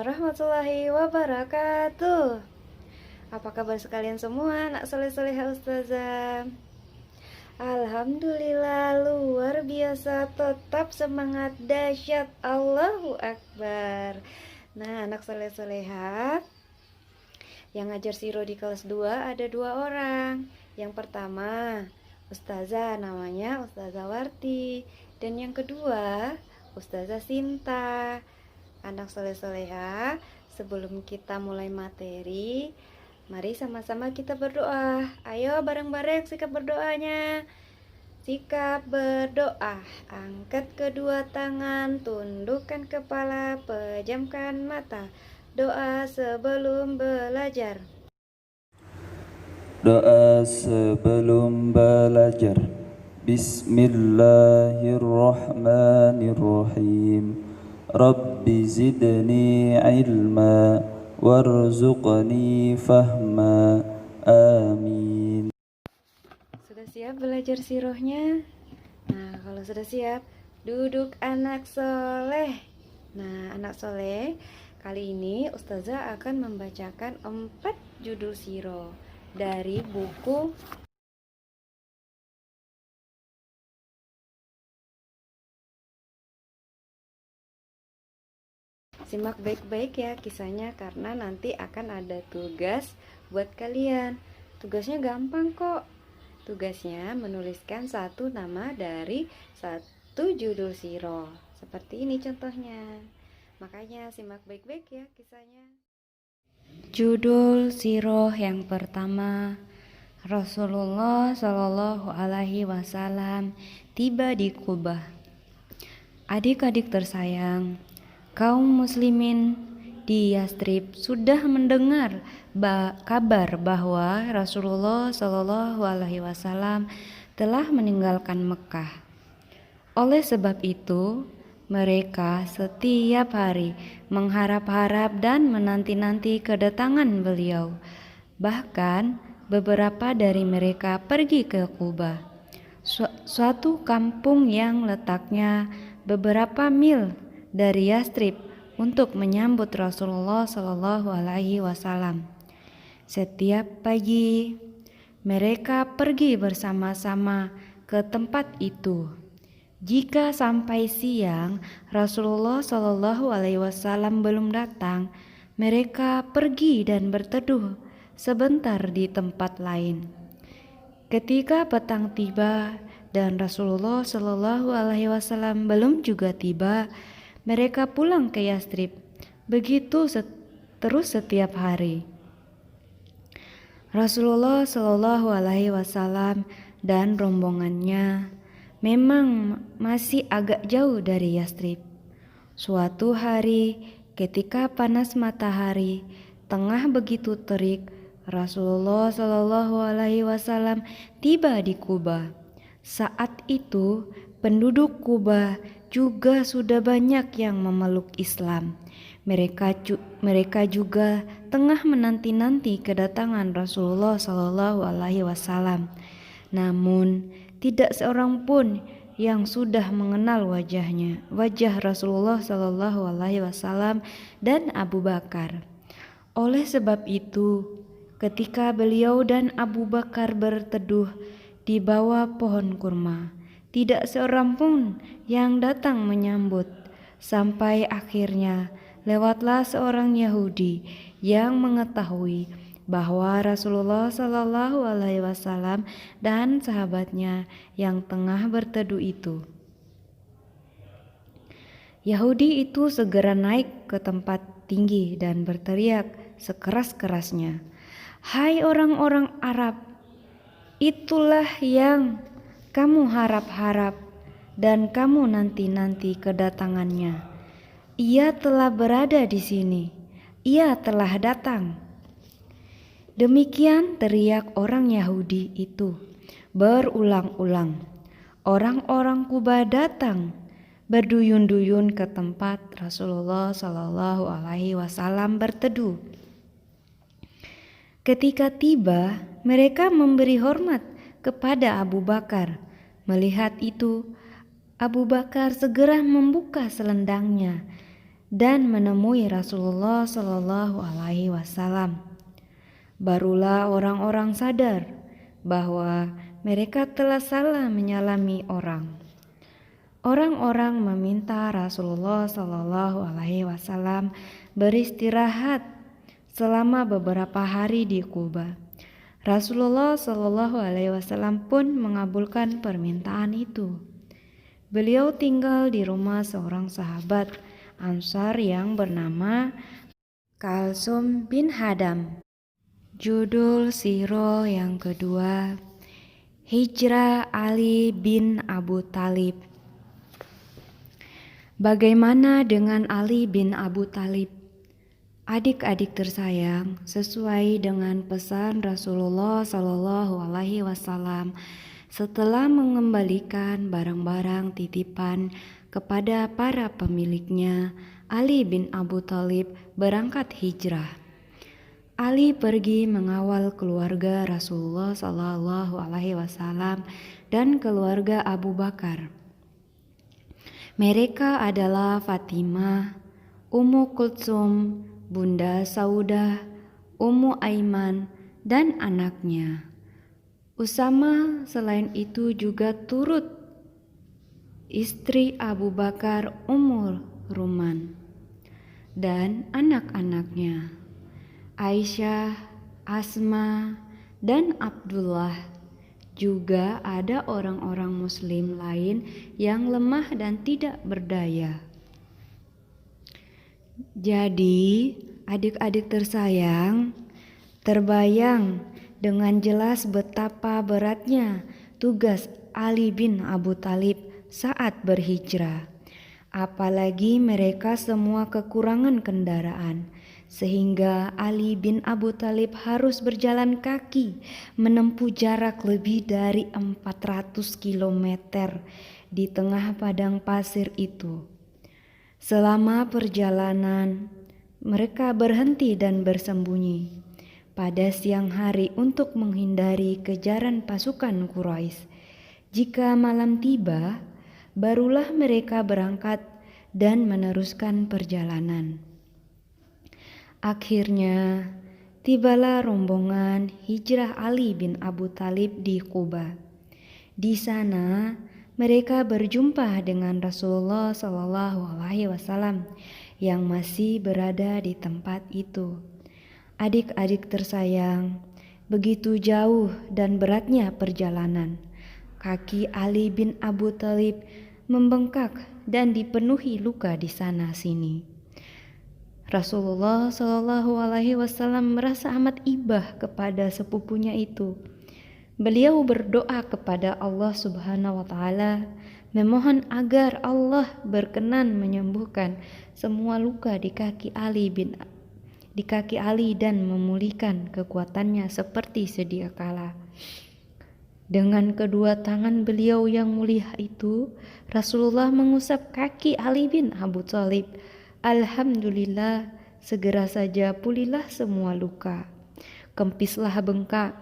warahmatullahi wabarakatuh. Apa kabar sekalian semua, anak soleh-soleha ustazah? Alhamdulillah, luar biasa, tetap semangat, dahsyat, Allahu Akbar. Nah, anak soleh-soleha yang ngajar siro di kelas 2 ada 2 orang. Yang pertama, ustazah namanya Ustazah Warti. Dan yang kedua, Ustazah Sinta. Anak soleh-soleha, sebelum kita mulai materi, mari sama-sama kita berdoa. Ayo bareng-bareng sikap berdoanya. Sikap berdoa. Angkat kedua tangan, tundukkan kepala, pejamkan mata. Doa sebelum belajar. Doa sebelum belajar. Bismillahirrahmanirrahim. Rabbi zidni ilma warzuqni fahma. Amin. Sudah siap belajar sirohnya? Nah, kalau sudah siap, duduk anak soleh. Nah, anak soleh, kali ini Ustazah akan membacakan 4 judul siroh dari buku Simak baik-baik ya kisahnya, karena nanti akan ada tugas buat kalian. Tugasnya gampang kok. Tugasnya menuliskan satu nama dari satu judul siroh. Seperti ini contohnya. Makanya simak baik-baik ya kisahnya. Judul siroh yang pertama, Rasulullah Shallallahu Alaihi Wasallam tiba di Kubah. Adik-adik tersayang, kaum muslimin di Yastrib sudah mendengar kabar bahwa Rasulullah Shallallahu Alaihi Wasallam telah meninggalkan Mekah. Oleh sebab itu, mereka setiap hari mengharap-harap dan menanti-nanti kedatangan beliau. Bahkan beberapa dari mereka pergi ke Kubah, suatu kampung yang letaknya beberapa mil dari Yastrib, untuk menyambut Rasulullah Shallallahu Alaihi Wasallam. Setiap pagi mereka pergi bersama-sama ke tempat itu. Jika sampai siang Rasulullah Shallallahu Alaihi Wasallam belum datang, mereka pergi dan berteduh sebentar di tempat lain. Ketika petang tiba dan Rasulullah Shallallahu Alaihi Wasallam belum juga tiba, mereka pulang ke Yastrib. Begitu terus setiap hari. Rasulullah Shallallahu Alaihi Wasallam dan rombongannya memang masih agak jauh dari Yastrib. Suatu hari, ketika panas matahari tengah begitu terik, Rasulullah Shallallahu Alaihi Wasallam tiba di Kubah. Saat itu, penduduk Kubah juga sudah banyak yang memeluk Islam. Mereka juga tengah menanti-nanti kedatangan Rasulullah Shallallahu Alaihi Wasallam. Namun, tidak seorang pun yang sudah mengenal wajah Rasulullah Shallallahu Alaihi Wasallam dan Abu Bakar. Oleh sebab itu, ketika beliau dan Abu Bakar berteduh di bawah pohon kurma, tidak seorang pun yang datang menyambut. Sampai akhirnya lewatlah seorang Yahudi yang mengetahui bahwa Rasulullah Shallallahu Alaihi Wasallam dan sahabatnya yang tengah berteduh itu. Yahudi itu segera naik ke tempat tinggi dan berteriak sekeras-kerasnya, "Hai orang-orang Arab, itulah yang kamu harap-harap dan kamu nanti-nanti kedatangannya. Ia telah berada di sini. Ia telah datang." Demikian teriak orang Yahudi itu berulang-ulang. Orang-orang Kubah datang berduyun-duyun ke tempat Rasulullah Shallallahu Alaihi Wasallam berteduh. Ketika tiba, mereka memberi hormat kepada Abu Bakar. Melihat itu, Abu Bakar segera membuka selendangnya dan menemui Rasulullah Shallallahu Alaihi Wasallam. Barulah orang-orang sadar bahwa mereka telah salah menyalami orang. Orang-orang meminta Rasulullah Shallallahu Alaihi Wasallam beristirahat selama beberapa hari di Kuba. Rasulullah Shallallahu Alaihi Wasallam pun mengabulkan permintaan itu. Beliau tinggal di rumah seorang sahabat Ansar yang bernama Kalsum bin Hadam. Judul siro yang kedua, Hijrah Ali bin Abu Thalib. Bagaimana dengan Ali bin Abu Thalib? Adik-adik tersayang, sesuai dengan pesan Rasulullah Shallallahu Alaihi Wasallam, setelah mengembalikan barang-barang titipan kepada para pemiliknya, Ali bin Abu Thalib berangkat hijrah. Ali pergi mengawal keluarga Rasulullah Shallallahu Alaihi Wasallam dan keluarga Abu Bakar. Mereka adalah Fatimah, Ummu Kulsum, Bunda Saudah, Ummu Aiman, dan anaknya. Usama selain itu juga turut istri Abu Bakar, Ummu Ruman, dan anak-anaknya Aisyah, Asma, dan Abdullah. Juga ada orang-orang muslim lain yang lemah dan tidak berdaya. Jadi, adik-adik tersayang, terbayang dengan jelas betapa beratnya tugas Ali bin Abu Thalib saat berhijrah. Apalagi mereka semua kekurangan kendaraan, sehingga Ali bin Abu Thalib harus berjalan kaki menempuh jarak lebih dari 400 km di tengah padang pasir itu. Selama perjalanan, mereka berhenti dan bersembunyi pada siang hari untuk menghindari kejaran pasukan Quraisy. Jika malam tiba, barulah mereka berangkat dan meneruskan perjalanan. Akhirnya, tibalah rombongan hijrah Ali bin Abu Thalib di Quba. Di sana, mereka berjumpa dengan Rasulullah Shallallahu Alaihi Wasallam yang masih berada di tempat itu. Adik-adik tersayang, begitu jauh dan beratnya perjalanan. Kaki Ali bin Abu Thalib membengkak dan dipenuhi luka di sana sini. Rasulullah Shallallahu Alaihi Wasallam merasa amat ibah kepada sepupunya itu. Beliau berdoa kepada Allah Subhanahu Wa Taala, memohon agar Allah berkenan menyembuhkan semua luka di kaki Ali dan memulihkan kekuatannya seperti sedia kala. Dengan kedua tangan beliau yang mulia itu, Rasulullah mengusap kaki Ali bin Abu Thalib. Alhamdulillah, segera saja pulihlah semua luka, kempislah bengkak,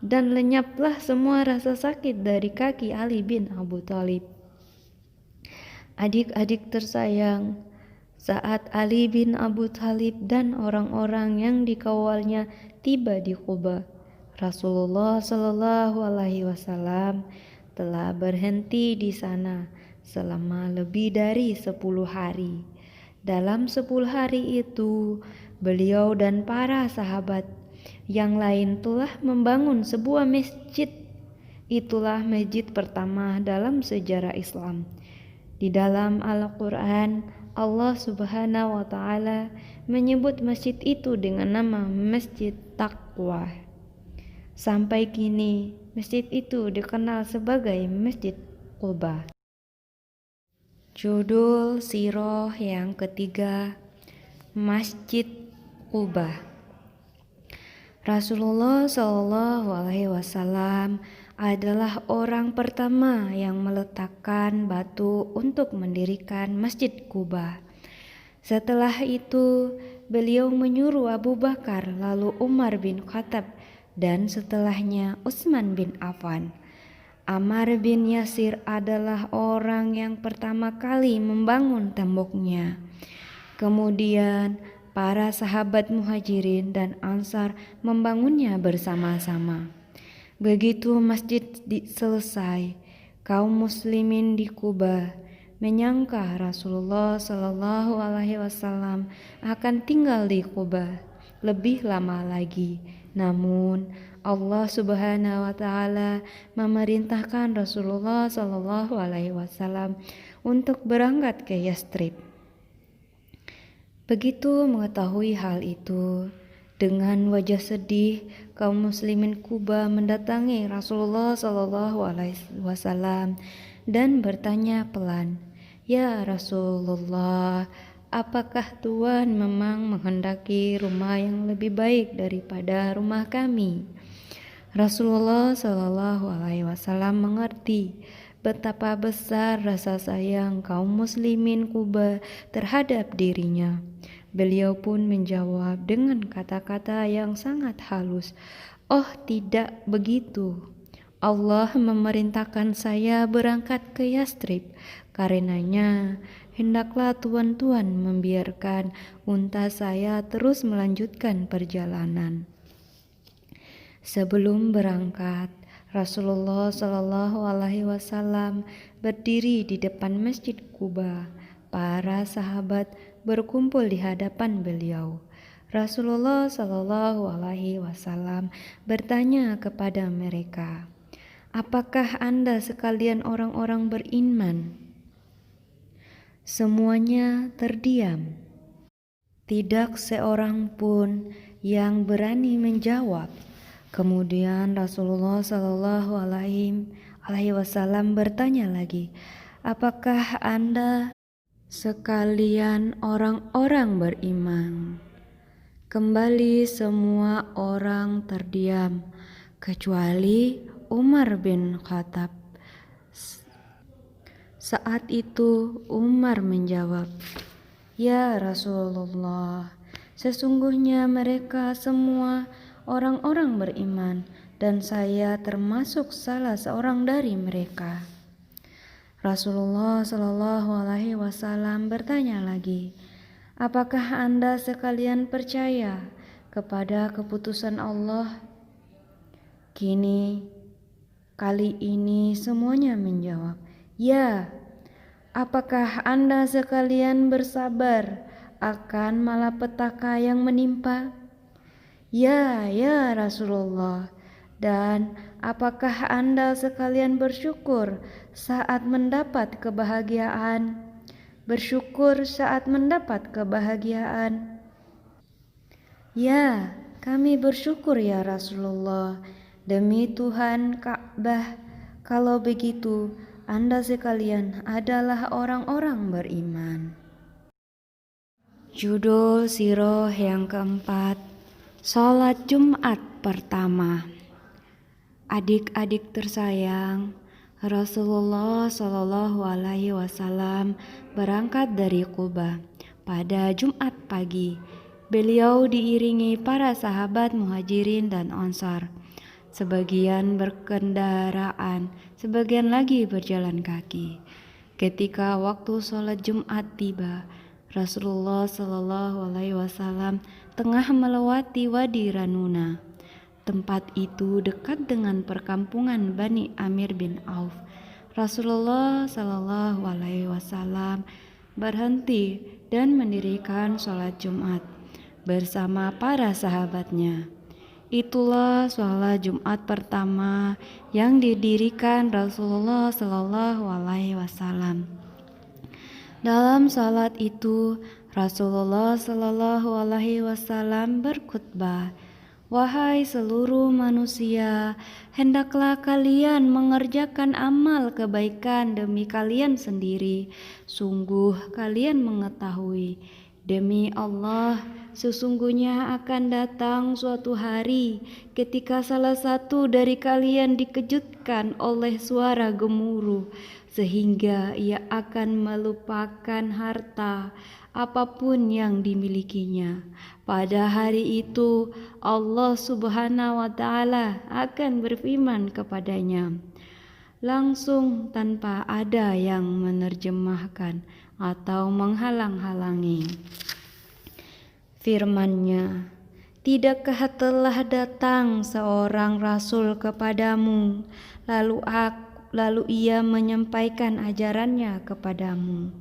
dan lenyaplah semua rasa sakit dari kaki Ali bin Abu Thalib. Adik-adik tersayang, saat Ali bin Abu Thalib dan orang-orang yang dikawalnya tiba di Quba, Rasulullah Shallallahu Alaihi Wasallam telah berhenti di sana selama lebih dari 10 hari. Dalam 10 hari itu, beliau dan para sahabat yang lain telah membangun sebuah masjid. Itulah masjid pertama dalam sejarah Islam. Di dalam Al-Quran, Allah Subhanahu wa Ta'ala menyebut masjid itu dengan nama Masjid Taqwa. Sampai kini, masjid itu dikenal sebagai Masjid Quba. Judul sirah yang ketiga, Masjid Quba. Rasulullah Shallallahu Alaihi Wasallam adalah orang pertama yang meletakkan batu untuk mendirikan Masjid Quba. Setelah itu, beliau menyuruh Abu Bakar, lalu Umar bin Khattab, dan setelahnya Utsman bin Affan. Ammar bin Yasir adalah orang yang pertama kali membangun temboknya. Kemudian para sahabat Muhajirin dan Ansar membangunnya bersama-sama. Begitu masjid selesai, kaum muslimin di Kuba menyangka Rasulullah Shallallahu Alaihi Wasallam akan tinggal di Kuba lebih lama lagi. Namun Allah Subhanahu wa taala memerintahkan Rasulullah Shallallahu alaihi wasallam untuk berangkat ke Yastrib. Begitu mengetahui hal itu, dengan wajah sedih kaum muslimin Kuba mendatangi Rasulullah Shallallahu alaihi wasallam dan bertanya pelan, "Ya Rasulullah, apakah Tuhan memang menghendaki rumah yang lebih baik daripada rumah kami?" Rasulullah Shallallahu alaihi wasallam mengerti betapa besar rasa sayang kaum muslimin Kuba terhadap dirinya. Beliau pun menjawab dengan kata-kata yang sangat halus, "Oh, tidak begitu. Allah memerintahkan saya berangkat ke Yastrib. Karenanya, hendaklah tuan-tuan membiarkan unta saya terus melanjutkan perjalanan." Sebelum berangkat, Rasulullah Shallallahu Alaihi Wasallam berdiri di depan Masjid Kuba. Para sahabat berkumpul di hadapan beliau. Rasulullah Shallallahu Alaihi Wasallam bertanya kepada mereka, "Apakah Anda sekalian orang-orang beriman?" Semuanya terdiam. Tidak seorang pun yang berani menjawab. Kemudian Rasulullah Shallallahu Alaihi Wasallam bertanya lagi, "Apakah Anda sekalian orang-orang beriman?" Kembali semua orang terdiam, kecuali Umar bin Khattab. Saat itu Umar menjawab, "Ya Rasulullah, sesungguhnya mereka semua orang-orang beriman dan saya termasuk salah seorang dari mereka." Rasulullah Shallallahu Alaihi Wasallam bertanya lagi, "Apakah Anda sekalian percaya kepada keputusan Allah?" Kali ini semuanya menjawab, "Ya." "Apakah Anda sekalian bersabar akan malapetaka yang menimpa?" "Ya, ya Rasulullah." "Dan apakah Anda sekalian bersyukur saat mendapat kebahagiaan?" "Bersyukur saat mendapat kebahagiaan." "Ya, kami bersyukur ya Rasulullah. Demi Tuhan Ka'bah, kalau begitu Anda sekalian adalah orang-orang beriman." Judul Siroh yang keempat, Salat Jumat pertama. Adik-adik tersayang, Rasulullah Shallallahu Alaihi Wasallam berangkat dari Kuba pada Jumat pagi. Beliau diiringi para sahabat Muhajirin dan Ansar. Sebagian berkendaraan, sebagian lagi berjalan kaki. Ketika waktu sholat Jumat tiba, Rasulullah Shallallahu Alaihi Wasallam tengah melewati Wadi Ranuna. Tempat itu dekat dengan perkampungan Bani Amir bin Auf. Rasulullah Shallallahu Alaihi Wasallam berhenti dan mendirikan sholat Jumat bersama para sahabatnya. Itulah sholat Jumat pertama yang didirikan Rasulullah Shallallahu Alaihi Wasallam. Dalam salat itu, Rasulullah Shallallahu Alaihi Wasallam berkhutbah, "Wahai seluruh manusia, hendaklah kalian mengerjakan amal kebaikan demi kalian sendiri. Sungguh kalian mengetahui, demi Allah, sesungguhnya akan datang suatu hari ketika salah satu dari kalian dikejutkan oleh suara gemuruh, sehingga ia akan melupakan harta apapun yang dimilikinya. Pada hari itu Allah Subhanahu wa taala akan berfirman kepadanya." Langsung tanpa ada yang menerjemahkan atau menghalang-halangi. Firman-Nya, tidakkah telah datang seorang rasul kepadamu, lalu ia menyampaikan ajarannya kepadamu,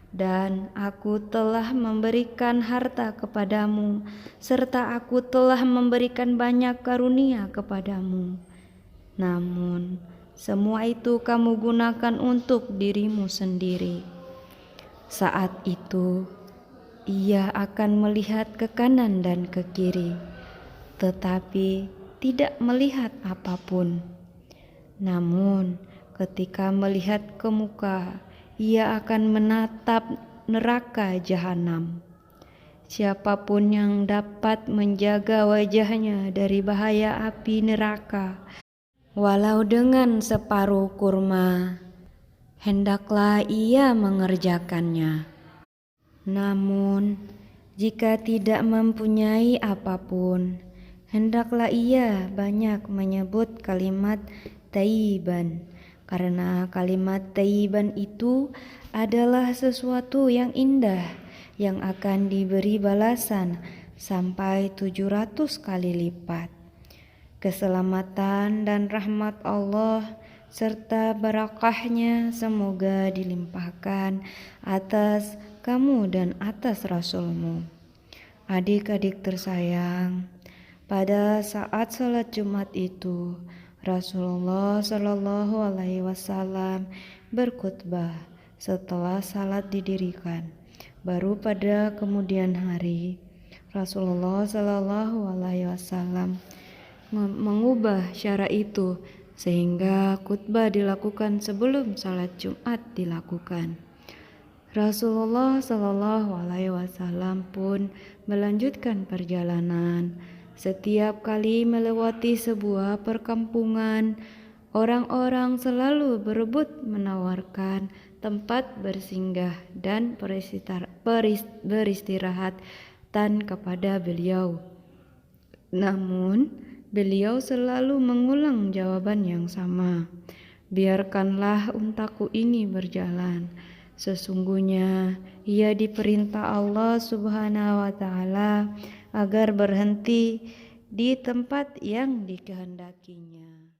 dan aku telah memberikan harta kepadamu, serta aku telah memberikan banyak karunia kepadamu. Namun, semua itu kamu gunakan untuk dirimu sendiri. Saat itu, ia akan melihat ke kanan dan ke kiri, tetapi tidak melihat apapun. Namun, ketika melihat ke muka, ia akan menatap neraka jahanam. Siapapun yang dapat menjaga wajahnya dari bahaya api neraka, walau dengan separuh kurma, hendaklah ia mengerjakannya. Namun, jika tidak mempunyai apapun, hendaklah ia banyak menyebut kalimat thayyiban, karena kalimat thayyiban itu adalah sesuatu yang indah yang akan diberi balasan sampai 700 kali lipat. Keselamatan dan rahmat Allah serta barakahnya semoga dilimpahkan atas kamu dan atas Rasulmu. Adik-adik tersayang, pada saat salat Jumat itu, Rasulullah Shallallahu Alaihi Wasallam berkhutbah setelah salat didirikan. Baru pada kemudian hari, Rasulullah Shallallahu Alaihi Wasallam mengubah syara itu sehingga khutbah dilakukan sebelum salat Jumat dilakukan. Rasulullah Shallallahu Alaihi Wasallam pun melanjutkan perjalanan. Setiap kali melewati sebuah perkampungan, orang-orang selalu berebut menawarkan tempat bersinggah dan beristirahatan kepada beliau. Namun, beliau selalu mengulang jawaban yang sama. Biarkanlah untaku ini berjalan. Sesungguhnya ia diperintah Allah Subhanahu wa Ta'ala agar berhenti di tempat yang dikehendakinya.